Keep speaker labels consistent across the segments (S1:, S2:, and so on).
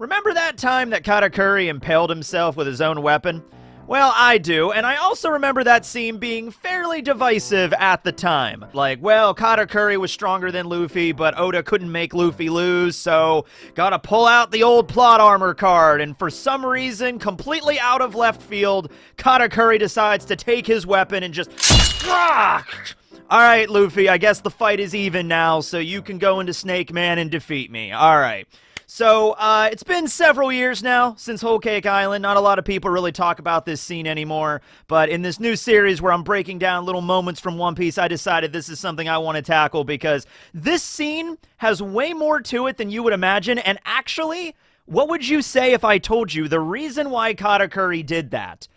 S1: Remember that time that Katakuri impaled himself with his own weapon? Well, I do, and I also remember that scene being fairly divisive at the time. Like, well, Katakuri was stronger than Luffy, but Oda couldn't make Luffy lose, so gotta pull out the old plot armor card, and for some reason, completely out of left field, Katakuri decides to take his weapon and just... Alright, Luffy, I guess the fight is even now, so you can go into Snake Man and defeat me. Alright. So, it's been several years now since Whole Cake Island. Not a lot of people really talk about this scene anymore, but in this new series where I'm breaking down little moments from One Piece, I decided this is something I want to tackle because this scene has way more to it than you would imagine, and actually, what would you say if I told you the reason why Katakuri did that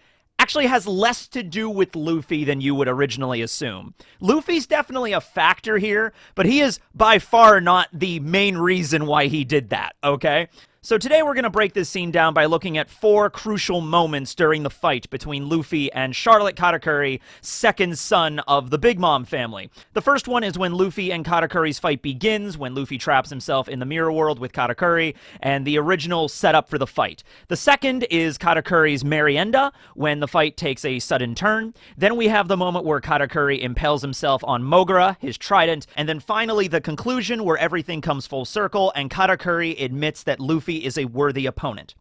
S1: actually has less to do with Luffy than you would originally assume? Luffy's definitely a factor here, but he is by far not the main reason why he did that, okay? So today we're going to break this scene down by looking at 4 crucial moments during the fight between Luffy and Charlotte Katakuri, second son of the Big Mom family. The first one is when Luffy and Katakuri's fight begins, when Luffy traps himself in the mirror world with Katakuri, and the original setup for the fight. The second is Katakuri's Merienda, when the fight takes a sudden turn. Then we have the moment where Katakuri impales himself on Mogura, his trident, and then finally the conclusion where everything comes full circle and Katakuri admits that Luffy is a worthy opponent.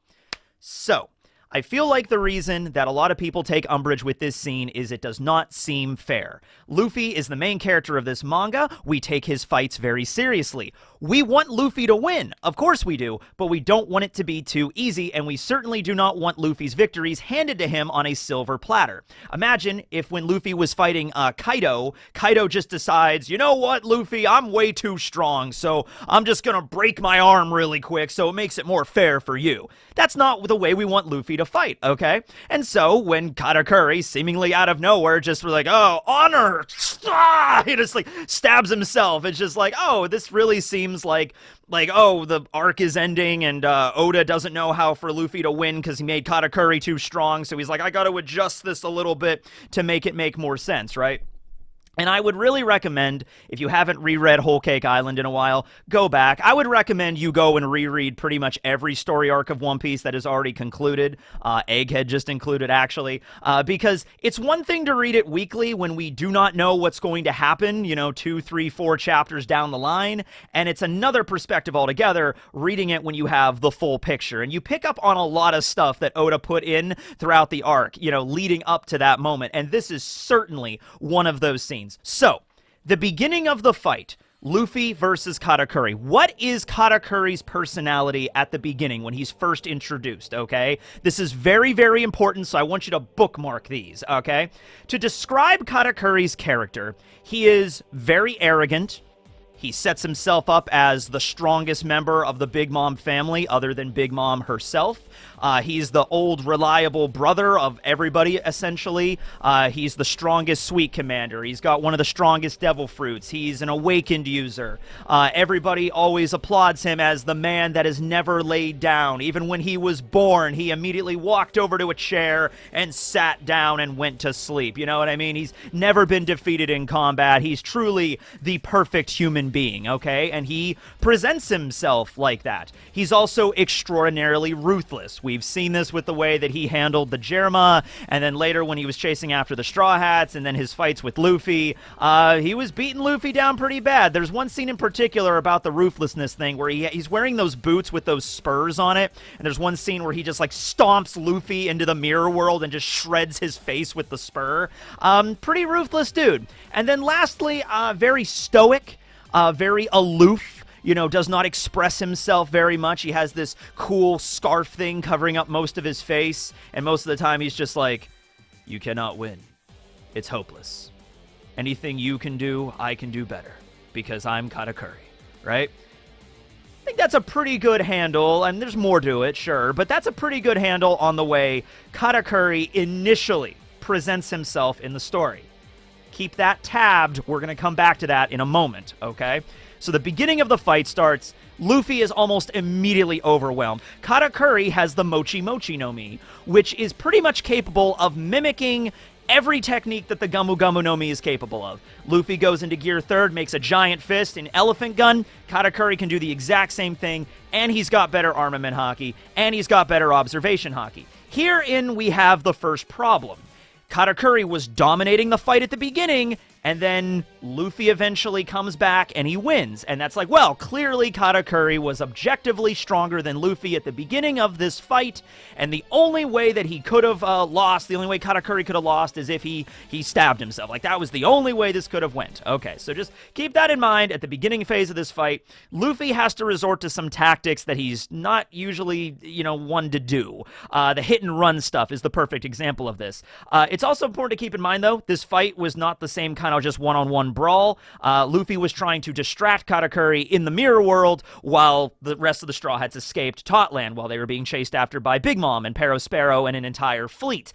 S1: So, I feel like the reason that a lot of people take umbrage with this scene is it does not seem fair. Luffy is the main character of this manga. We take his fights very seriously. We want Luffy to win. Of course we do, but we don't want it to be too easy, and we certainly do not want Luffy's victories handed to him on a silver platter. Imagine if when Luffy was fighting Kaido, Kaido just decides, you know what, Luffy, I'm way too strong, so I'm just gonna break my arm really quick so it makes it more fair for you. That's not the way we want Luffy to fight, okay? And so when Katakuri, seemingly out of nowhere, just was like, oh, honor! He just like stabs himself. It's just like, oh, this really seems like oh, the arc is ending and Oda doesn't know how for Luffy to win because he made Katakuri too strong, so he's like, I gotta adjust this a little bit to make it make more sense, right? And I would really recommend, if you haven't reread Whole Cake Island in a while, go back. I would recommend you go and reread pretty much every story arc of One Piece that is already concluded. Egghead just included, actually. Because it's one thing to read it weekly when we do not know what's going to happen, 2, 3, 4 chapters down the line. And it's another perspective altogether reading it when you have the full picture. And you pick up on a lot of stuff that Oda put in throughout the arc, leading up to that moment. And this is certainly one of those scenes. So, the beginning of the fight, Luffy versus Katakuri. What is Katakuri's personality at the beginning when he's first introduced, okay? This is very, very important, so I want you to bookmark these, okay? To describe Katakuri's character, he is very arrogant. He sets himself up as the strongest member of the Big Mom family, other than Big Mom herself. He's the old, reliable brother of everybody, essentially. He's the strongest sweet commander. He's got one of the strongest devil fruits. He's an awakened user. Everybody always applauds him as the man that has never laid down. Even when he was born, he immediately walked over to a chair and sat down and went to sleep. You know what I mean? He's never been defeated in combat. He's truly the perfect human being, okay? And he presents himself like that. He's also extraordinarily ruthless. We've seen this with the way that he handled the Jerma, and then later when he was chasing after the Straw Hats, and then his fights with Luffy, he was beating Luffy down pretty bad. There's one scene in particular about the ruthlessness thing where he's wearing those boots with those spurs on it, and there's one scene where he just like stomps Luffy into the mirror world and just shreds his face with the spur. Pretty ruthless dude. And then lastly, very stoic, very aloof. Does not express himself very much. He has this cool scarf thing covering up most of his face, and most of the time he's just like, you cannot win. It's hopeless. Anything you can do, I can do better, because I'm Katakuri, right? I think that's a pretty good handle, and there's more to it, sure, but that's a pretty good handle on the way Katakuri initially presents himself in the story. Keep that tabbed. We're going to come back to that in a moment, okay? So the beginning of the fight starts. Luffy is almost immediately overwhelmed. Katakuri has the Mochi Mochi no Mi, which is pretty much capable of mimicking every technique that the Gumu Gumu no Mi is capable of. Luffy goes into gear 3rd, makes a giant fist, an elephant gun. Katakuri can do the exact same thing, and he's got better armament haki, and he's got better observation haki. Herein we have the first problem. Katakuri was dominating the fight at the beginning, and then Luffy eventually comes back and he wins. And that's like, well, clearly Katakuri was objectively stronger than Luffy at the beginning of this fight, and the only way that he could have lost, the only way Katakuri could have lost is if he stabbed himself. Like, that was the only way this could have went. Okay, so just keep that in mind. At the beginning phase of this fight, Luffy has to resort to some tactics that he's not usually, one to do. The hit and run stuff is the perfect example of this. It's also important to keep in mind, though, this fight was not the same kind of just one-on-one brawl. Luffy was trying to distract Katakuri in the mirror world while the rest of the Straw Hats escaped Totland while they were being chased after by Big Mom and Sparrow and an entire fleet.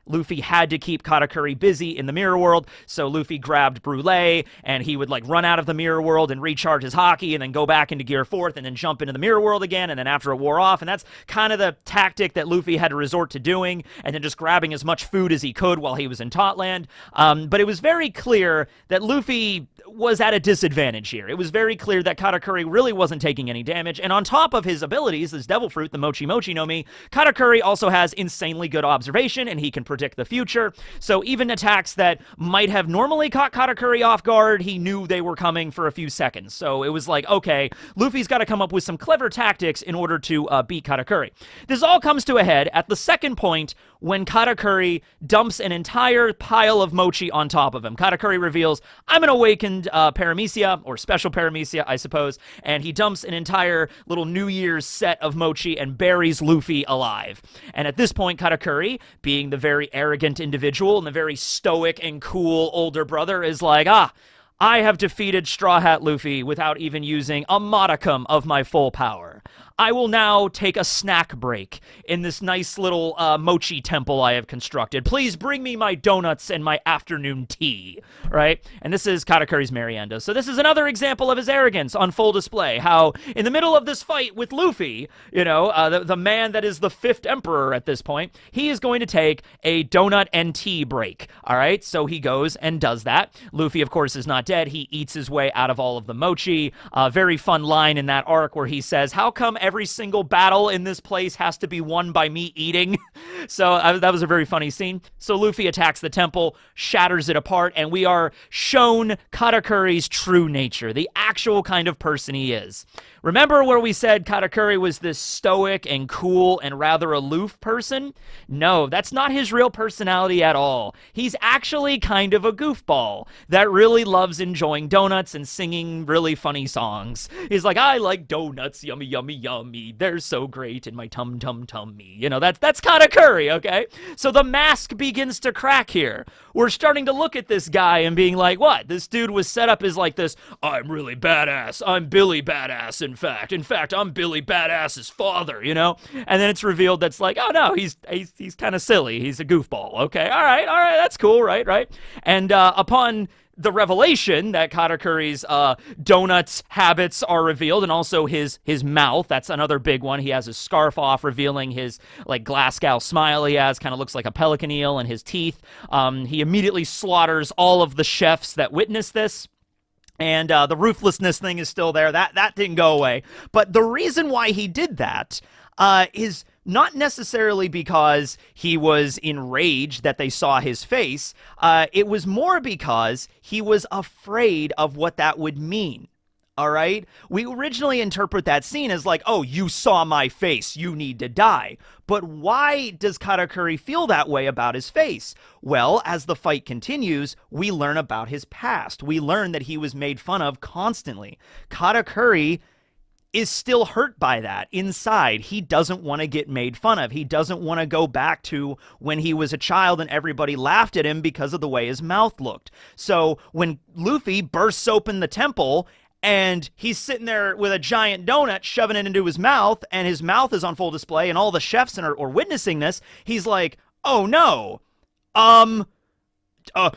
S1: Luffy had to keep Katakuri busy in the mirror world, so Luffy grabbed Brûlé, and he would run out of the mirror world and recharge his haki and then go back into Gear 4th and then jump into the mirror world again, and then after it wore off, and that's kind of the tactic that Luffy had to resort to doing, and then just grabbing as much food as he could while he was in Totland. But it was very clear that Luffy was at a disadvantage here. It was very clear that Katakuri really wasn't taking any damage, and on top of his abilities, this Devil Fruit, the Mochi Mochi no Mi, Katakuri also has insanely good observation, and he can predict the future, so even attacks that might have normally caught Katakuri off guard, he knew they were coming for a few seconds. So it was like, okay, Luffy's got to come up with some clever tactics in order to beat Katakuri. This all comes to a head at the second point when Katakuri dumps an entire pile of mochi on top of him. Katakuri reveals, I'm an awakened paramecia, or special paramecia, I suppose, and he dumps an entire little New Year's set of mochi and buries Luffy alive. And at this point, Katakuri, being the very arrogant individual and the very stoic and cool older brother, is like, I have defeated Straw Hat Luffy without even using a modicum of my full power. I will now take a snack break in this nice little mochi temple I have constructed. Please bring me my donuts and my afternoon tea, right? And this is Katakuri's Merienda. So this is another example of his arrogance on full display. How in the middle of this fight with Luffy, the man that is the 5th emperor at this point, he is going to take a donut and tea break, all right? So he goes and does that. Luffy, of course, is not dead. He eats his way out of all of the mochi. Very fun line in that arc where he says, how come every single battle in this place has to be won by me eating? So that was a very funny scene. So Luffy attacks the temple, shatters it apart, and we are shown Katakuri's true nature, the actual kind of person he is. Remember where we said Katakuri was this stoic and cool and rather aloof person? No, that's not his real personality at all. He's actually kind of a goofball that really loves enjoying donuts and singing really funny songs. He's like, I like donuts, yummy, yummy, yummy. They're so great in my tummy. That's Katakuri, okay? So the mask begins to crack here. We're starting to look at this guy and being like, what? This dude was set up as like this, I'm really badass. I'm Billy Badass, in fact. In fact, I'm Billy Badass's father, And then it's revealed that's like, oh no, he's kind of silly. He's a goofball. Okay, all right, that's cool, right? And upon the revelation that Katakuri's donuts habits are revealed, and also his mouth. That's another big one. He has his scarf off, revealing his Glasgow smile he has. Kind of looks like a pelican eel, and his teeth. He immediately slaughters all of the chefs that witness this. And the ruthlessness thing is still there. That didn't go away. But the reason why he did that is not necessarily because he was enraged that they saw his face. It was more because he was afraid of what that would mean. All right? We originally interpret that scene as like, oh, you saw my face, you need to die. But why does Katakuri feel that way about his face? Well, as the fight continues, we learn about his past. We learn that he was made fun of constantly. Katakuri is still hurt by that inside. He doesn't want to get made fun of. He doesn't want to go back to when he was a child and everybody laughed at him because of the way his mouth looked. So when Luffy bursts open the temple and he's sitting there with a giant donut shoving it into his mouth, and his mouth is on full display, and all the chefs are witnessing this, he's like, oh no,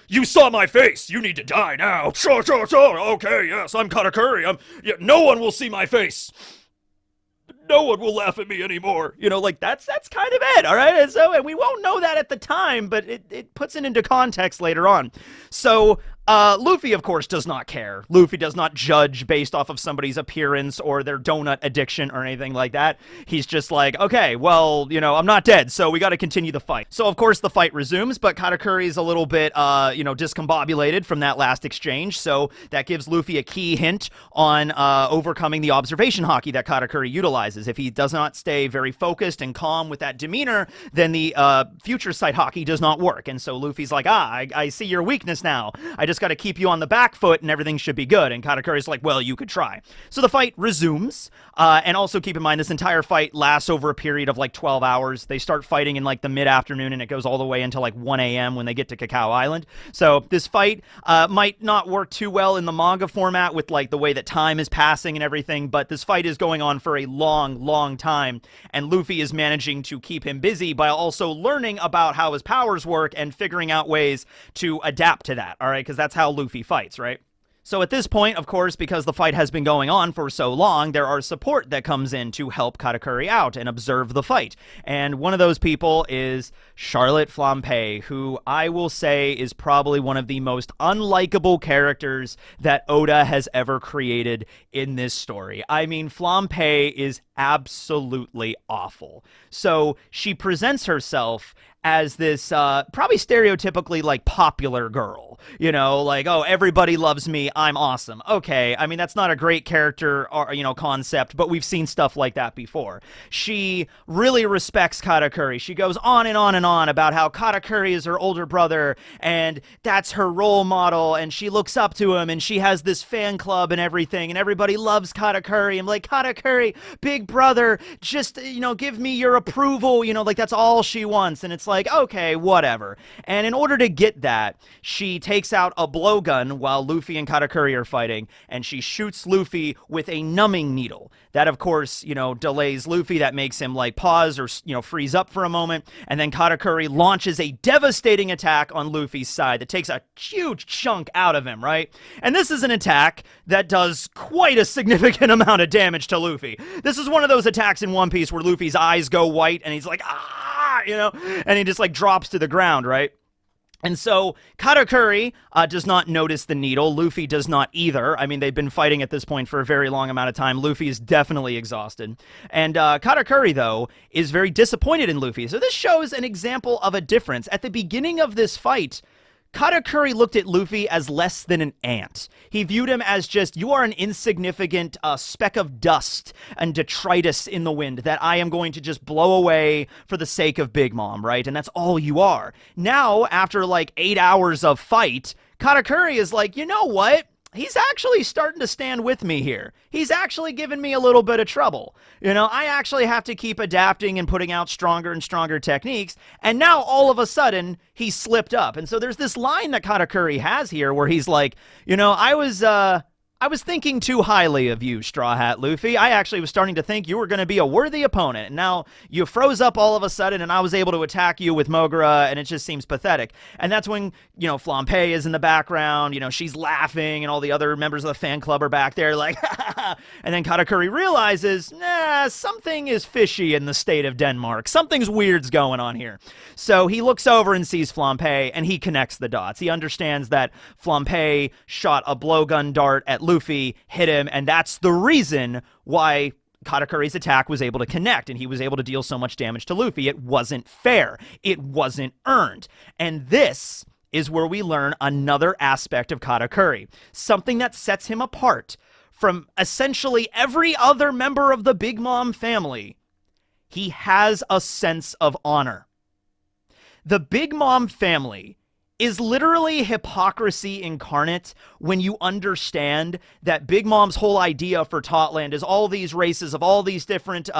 S1: you saw my face. You need to die now. Sure. Okay, yes, I'm Katakuri. No one will see my face. no one will laugh at me anymore. You know, like that's kind of it, all right? And we won't know that at the time, but it puts it into context later on. So Luffy, of course, does not care. Luffy does not judge based off of somebody's appearance or their donut addiction or anything like that. He's just like, okay, well, you know, I'm not dead, so we got to continue the fight. So, of course, the fight resumes, but Katakuri's a little bit, discombobulated from that last exchange, so that gives Luffy a key hint on overcoming the observation haki that Katakuri utilizes. If he does not stay very focused and calm with that demeanor, then the future sight haki does not work. And so Luffy's like, I see your weakness now. I just got to keep you on the back foot and everything should be good. And Katakuri's like, well, you could try. So the fight resumes. And also keep in mind, this entire fight lasts over a period of like 12 hours. They start fighting in like the mid-afternoon and it goes all the way until like 1 a.m. when they get to Cacao Island. So this fight might not work too well in the manga format with like the way that time is passing and everything, but this fight is going on for a long time. And Luffy is managing to keep him busy by also learning about how his powers work and figuring out ways to adapt to that, all right? Because that's how Luffy fights, right? So at this point, of course, because the fight has been going on for so long, there are support that comes in to help Katakuri out and observe the fight. And one of those people is Charlotte Flampe, who I will say is probably one of the most unlikable characters that Oda has ever created in this story. I mean, Flampe is absolutely awful. So she presents herself as this probably stereotypically like popular girl, you know, like, oh, everybody loves me, I'm awesome. Okay, I mean, that's not a great character or, concept, but we've seen stuff like that before. She really respects Katakuri. She goes on and on and on about how Katakuri is her older brother and that's her role model and she looks up to him and she has this fan club and everything and everybody loves Katakuri. I'm like, Katakuri, big brother, just, give me your approval, like that's all she wants. And it's like, okay, whatever. And in order to get that, she takes out a blowgun while Luffy and Katakuri are fighting, and she shoots Luffy with a numbing needle. That, of course, delays Luffy. That makes him, like, pause or, freeze up for a moment. And then Katakuri launches a devastating attack on Luffy's side that takes a huge chunk out of him, right? And this is an attack that does quite a significant amount of damage to Luffy. This is one of those attacks in One Piece where Luffy's eyes go white and he's like, and he just like drops to the ground, right? And so Katakuri does not notice the needle. Luffy does not either. I mean, they've been fighting at this point for a very long amount of time. Luffy is definitely exhausted. And Katakuri, though, is very disappointed in Luffy. So this shows an example of a difference. At the beginning of this fight, Katakuri looked at Luffy as less than an ant. He viewed him as just, you are an insignificant speck of dust and detritus in the wind that I am going to just blow away for the sake of Big Mom, right? And that's all you are. Now, after like 8 hours of fight, Katakuri is like, you know what? He's actually starting to stand with me here. He's actually giving me a little bit of trouble. I actually have to keep adapting and putting out stronger and stronger techniques. And now all of a sudden, he's slipped up. And so there's this line that Katakuri has here where he's like, I was thinking too highly of you, Straw Hat Luffy. I actually was starting to think you were going to be a worthy opponent. And now you froze up all of a sudden, and I was able to attack you with Mogura, and it just seems pathetic. And that's when, Flampe is in the background. She's laughing, and all the other members of the fan club are back there like, and then Katakuri realizes, something is fishy in the state of Denmark. Something's weird's going on here. So he looks over and sees Flampe, and he connects the dots. He understands that Flampe shot a blowgun dart at Luffy, hit him, and that's the reason why Katakuri's attack was able to connect and he was able to deal so much damage to Luffy. It wasn't fair. It wasn't earned. And this is where we learn another aspect of Katakuri, something that sets him apart from essentially every other member of the Big Mom family. He has a sense of honor. The Big Mom family is literally hypocrisy incarnate when you understand that Big Mom's whole idea for Totland is all these races of all these different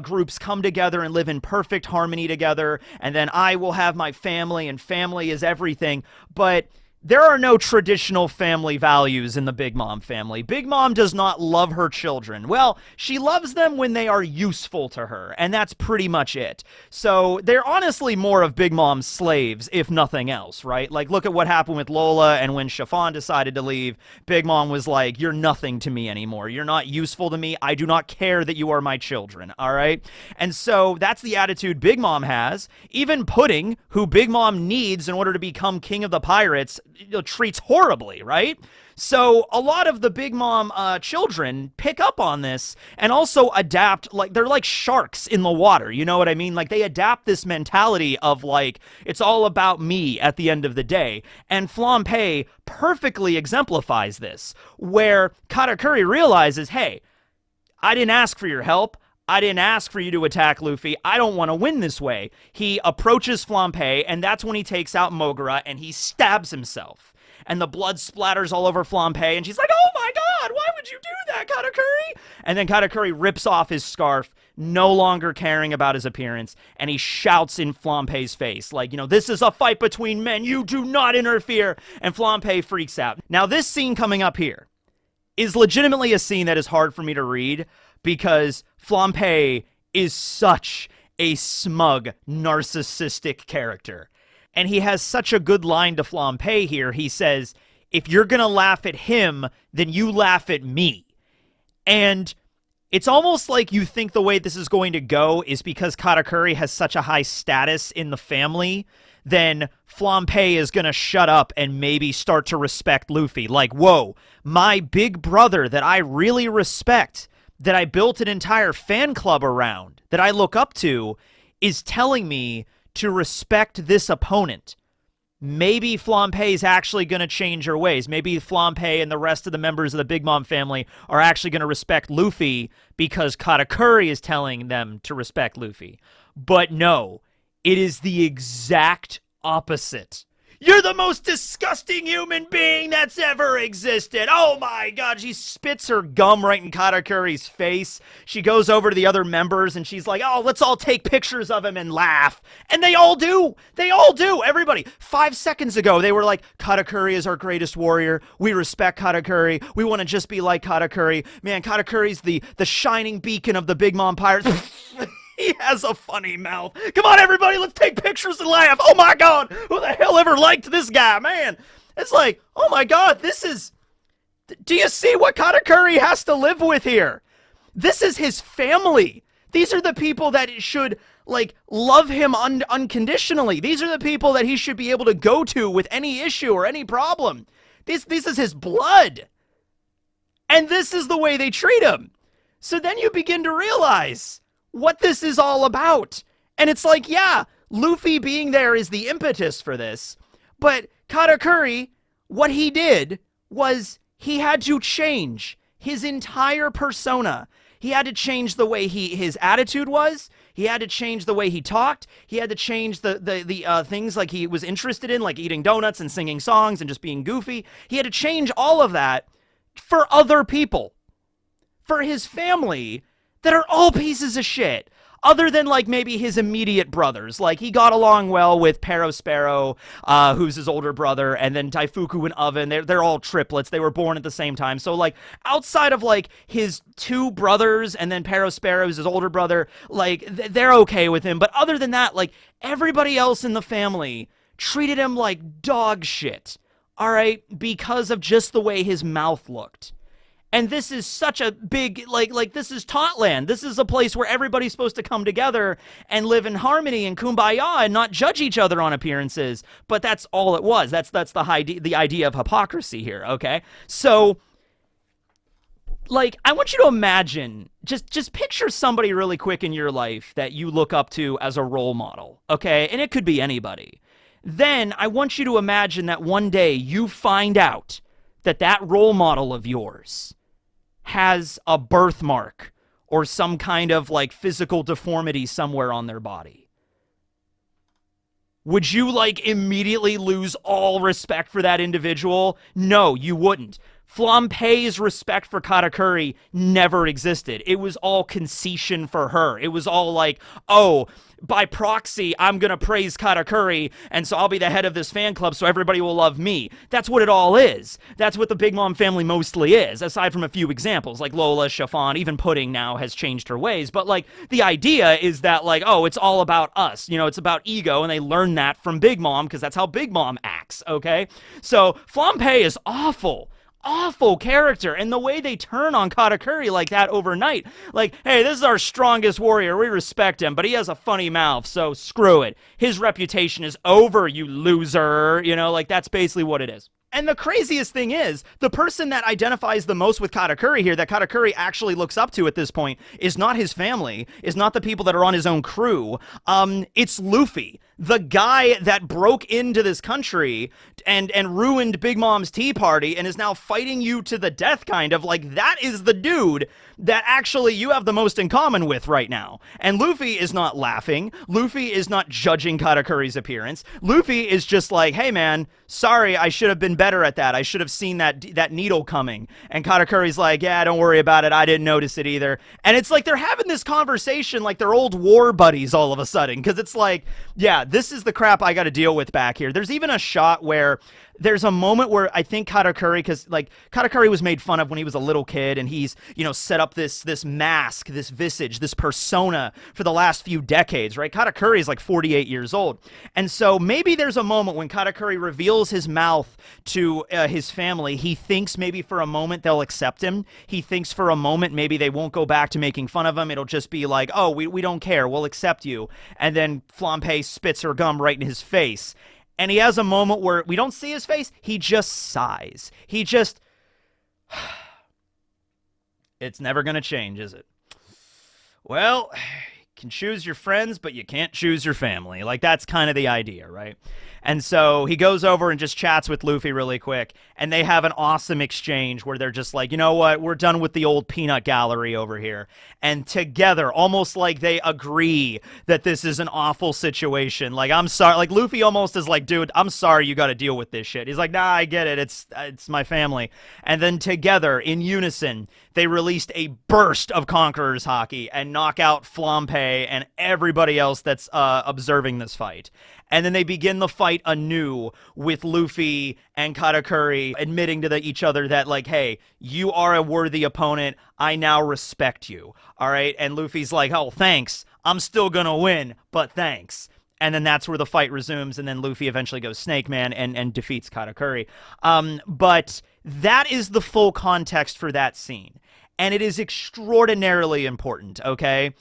S1: groups come together and live in perfect harmony together, and then I will have my family, and family is everything. But there are no traditional family values in the Big Mom family. Big Mom does not love her children. Well, she loves them when they are useful to her, and that's pretty much it. So they're honestly more of Big Mom's slaves, if nothing else, right? Like, look at what happened with Lola, and when Chiffon decided to leave, Big Mom was like, you're nothing to me anymore. You're not useful to me. I do not care that you are my children, all right? And so that's the attitude Big Mom has. Even Pudding, who Big Mom needs in order to become king of the pirates, treats horribly, right? So a lot of the Big Mom children pick up on this and also adapt. Like, they're like sharks in the water, you know what I mean? Like, they adapt this mentality of like, it's all about me at the end of the day. And Flampe perfectly exemplifies this, where Katakuri realizes, hey, I didn't ask for your help. I didn't ask for you to attack Luffy. I don't want to win this way. He approaches Flampe, and that's when he takes out Mogura, and he stabs himself. And the blood splatters all over Flampe, and she's like, oh my god, why would you do that, Katakuri? And then Katakuri rips off his scarf, no longer caring about his appearance, and he shouts in Flampe's face, like, you know, this is a fight between men, you do not interfere. And Flampe freaks out. Now, this scene coming up here is legitimately a scene that is hard for me to read, because Flampe is such a smug, narcissistic character. And he has such a good line to Flampe here. He says, if you're going to laugh at him, then you laugh at me. And it's almost like you think the way this is going to go is because Katakuri has such a high status in the family, then Flampe is going to shut up and maybe start to respect Luffy. Like, whoa, my big brother that I really respect, that I built an entire fan club around, that I look up to, is telling me to respect this opponent. Maybe Flampe is actually going to change her ways. Maybe Flampe and the rest of the members of the Big Mom family are actually going to respect Luffy because Katakuri is telling them to respect Luffy. But no, it is the exact opposite. You're the most disgusting human being that's ever existed. Oh my god, she spits her gum right in Katakuri's face. She goes over to the other members and she's like, oh, let's all take pictures of him and laugh. And they all do. They all do. Everybody. 5 seconds ago, they were like, Katakuri is our greatest warrior. We respect Katakuri. We want to just be like Katakuri. Man, Katakuri's the shining beacon of the Big Mom Pirates. He has a funny mouth. Come on, everybody, let's take pictures and laugh. Oh, my God. Who the hell ever liked this guy, man? It's like, oh, my God, this is... Do you see what Katakuri has to live with here? This is his family. These are the people that should, like, love him unconditionally. These are the people that he should be able to go to with any issue or any problem. This is his blood. And this is the way they treat him. So then you begin to realize what this is all about. And it's like, yeah, Luffy being there is the impetus for this. But Katakuri, what he did was he had to change his entire persona. He had to change the way his attitude was. He had to change the way he talked. He had to change the things like he was interested in, like eating donuts and singing songs and just being goofy. He had to change all of that for other people, for his family, that are all pieces of shit, other than, like, maybe his immediate brothers. Like, he got along well with Sparrow, who's his older brother, and then Taifuku and Oven. They're all triplets. They were born at the same time. So, like, outside of, like, his two brothers and then Sparrow is his older brother, like, they're okay with him. But other than that, like, everybody else in the family treated him like dog shit, all right, because of just the way his mouth looked. And this is such a big, like this is Tauntland. This is a place where everybody's supposed to come together and live in harmony and kumbaya and not judge each other on appearances. But that's all it was. That's the idea of hypocrisy here, okay? So, like, I want you to imagine, just picture somebody really quick in your life that you look up to as a role model, okay? And it could be anybody. Then I want you to imagine that one day you find out that that role model of yours has a birthmark or some kind of, like, physical deformity somewhere on their body. Would you, like, immediately lose all respect for that individual? No, you wouldn't. Flampe's respect for Katakuri never existed. It was all concession for her. It was all like, oh, by proxy, I'm going to praise Katakuri, and so I'll be the head of this fan club so everybody will love me. That's what it all is. That's what the Big Mom family mostly is, aside from a few examples, like Lola, Chiffon, even Pudding now has changed her ways. But, like, the idea is that, like, oh, it's all about us. You know, it's about ego, and they learn that from Big Mom because that's how Big Mom acts, okay? So, Flampe is awful character, and the way they turn on Katakuri like that overnight, like, hey, this is our strongest warrior, we respect him, but he has a funny mouth, so screw it. His reputation is over, you loser, you know, like, that's basically what it is. And the craziest thing is, the person that identifies the most with Katakuri here, that Katakuri actually looks up to at this point, is not his family, is not the people that are on his own crew. It's Luffy, the guy that broke into this country and ruined Big Mom's tea party and is now fighting you to the death, kind of. Like, that is the dude that actually you have the most in common with right now. And Luffy is not laughing. Luffy is not judging Katakuri's appearance. Luffy is just like, hey man, sorry, I should have been better at that. I should have seen that needle coming. And Katakuri's like, yeah, don't worry about it. I didn't notice it either. And it's like they're having this conversation like they're old war buddies all of a sudden. Because it's like, yeah, this is the crap I got to deal with back here. There's even a shot where there's a moment where I think Katakuri, because like Katakuri was made fun of when he was a little kid, and he's, you know, set up this mask, this visage, this persona for the last few decades, right? Katakuri is like 48 years old. And so maybe there's a moment when Katakuri reveals his mouth to his family. He thinks maybe for a moment they'll accept him. He thinks for a moment maybe they won't go back to making fun of him. It'll just be like, oh, we don't care. We'll accept you. And then Flampe spits her gum right in his face. And he has a moment where we don't see his face. He just sighs. He just... It's never going to change, is it? Well, you can choose your friends, but you can't choose your family. Like, that's kind of the idea, right? And so he goes over and just chats with Luffy really quick, and they have an awesome exchange where they're just like, you know what, we're done with the old peanut gallery over here. And together, almost like they agree that this is an awful situation. Like, I'm sorry, like Luffy almost is like, dude, I'm sorry you got to deal with this shit. He's like, nah, I get it, it's my family. And then together, in unison, they released a burst of Conqueror's Haki and knock out Flampe and everybody else that's observing this fight. And then they begin the fight anew with Luffy and Katakuri admitting to each other that, like, hey, you are a worthy opponent. I now respect you. All right? And Luffy's like, oh, thanks. I'm still gonna win, but thanks. And then that's where the fight resumes, and then Luffy eventually goes Snake Man and defeats Katakuri. But that is the full context for that scene. And it is extraordinarily important, okay?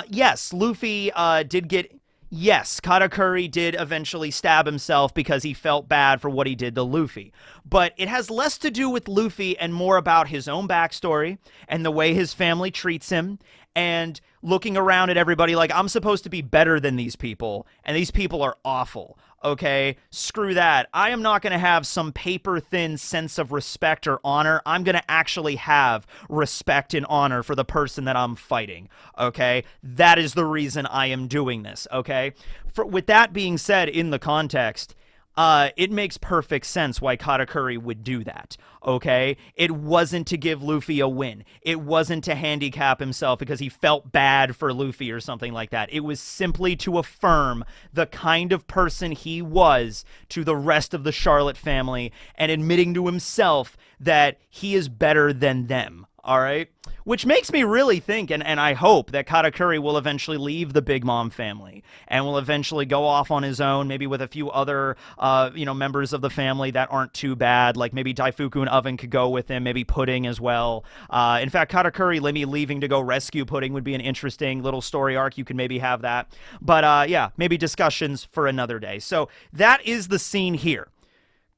S1: Yes, Luffy did get... Yes, Katakuri did eventually stab himself because he felt bad for what he did to Luffy. But it has less to do with Luffy and more about his own backstory and the way his family treats him and looking around at everybody like, I'm supposed to be better than these people, and these people are awful. Okay, screw that. I am not going to have some paper-thin sense of respect or honor. I'm going to actually have respect and honor for the person that I'm fighting, okay? That is the reason I am doing this, okay? With that being said, in the context, it makes perfect sense why Katakuri would do that, okay? It wasn't to give Luffy a win. It wasn't to handicap himself because he felt bad for Luffy or something like that. It was simply to affirm the kind of person he was to the rest of the Charlotte family and admitting to himself that he is better than them, all right? Which makes me really think, and I hope, that Katakuri will eventually leave the Big Mom family and will eventually go off on his own, maybe with a few other, members of the family that aren't too bad. Like maybe Daifuku and Oven could go with him, maybe Pudding as well. In fact, Katakuri maybe leaving to go rescue Pudding would be an interesting little story arc. You can maybe have that. But yeah, maybe discussions for another day. So that is the scene here.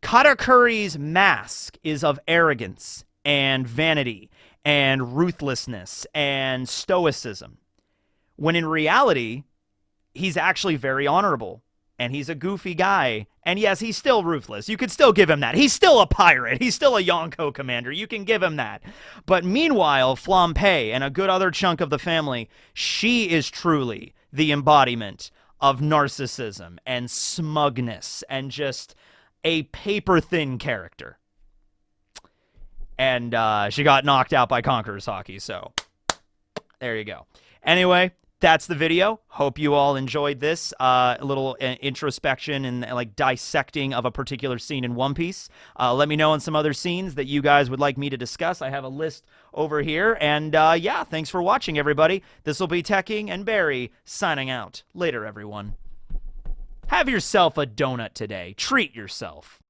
S1: Katakuri's mask is of arrogance and vanity and ruthlessness and stoicism, when in reality, he's actually very honorable, and he's a goofy guy, and yes, he's still ruthless. You could still give him that. He's still a pirate. He's still a Yonko commander. You can give him that. But meanwhile, Flampe and a good other chunk of the family, she is truly the embodiment of narcissism and smugness and just a paper-thin character. and she got knocked out by Conqueror's Hockey, so there you go. Anyway, that's the video. Hope you all enjoyed this little introspection and like dissecting of a particular scene in One Piece. Let me know on some other scenes that you guys would like me to discuss. I have a list over here. And yeah, thanks for watching, everybody. This will be Teching and Barry signing out. Later, everyone. Have yourself a donut today. Treat yourself.